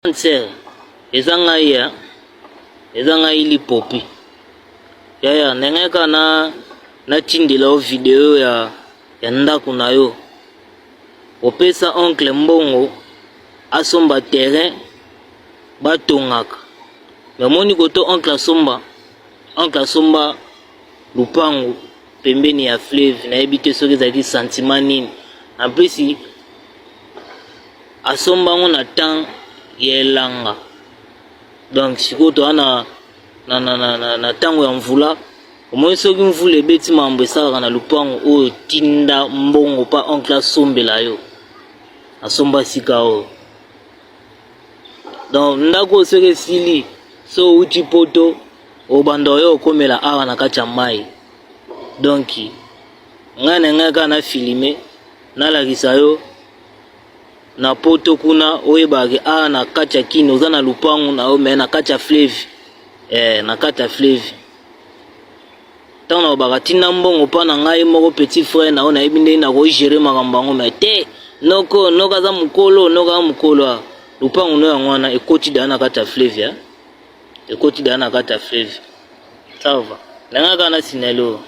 Sir, ezanga Lipopi. Ya nengeka na tindila video ya ndaku na yo. Opesa oncle mbongo asomba terrain ba tongaka. Memoni koto oncle asomba lupango pembeni ya fleuve na ebite soki ezali sentiment nini. En plus asomba ngona temps yelanga. Donc sikoto ana na tango ya mvula omoi soki mvula ebeti mambo esalaka na lupango oyo tinda mbongo pa oncle asombela yo asomba sika oyo. Donc ndako soki esili so uti poto obanda oyo okomela awa na kati ya mai. Donc ngai kana filmer nalakisa yo na poto kuna oyebake na kati ya kino oza na lupango na yo me na kati ya fleuve. Na kati ya fleuve tango na obaka tinda mbongo pa na ngai moko petit frère na yo na yebi ndenge na ko gérer makambo yango me te noko aza mukolo lupango no yango wana ekoti da na kati ya fleuve ekoti da na kati ya fleuve. Ça va nanga kana sinelo.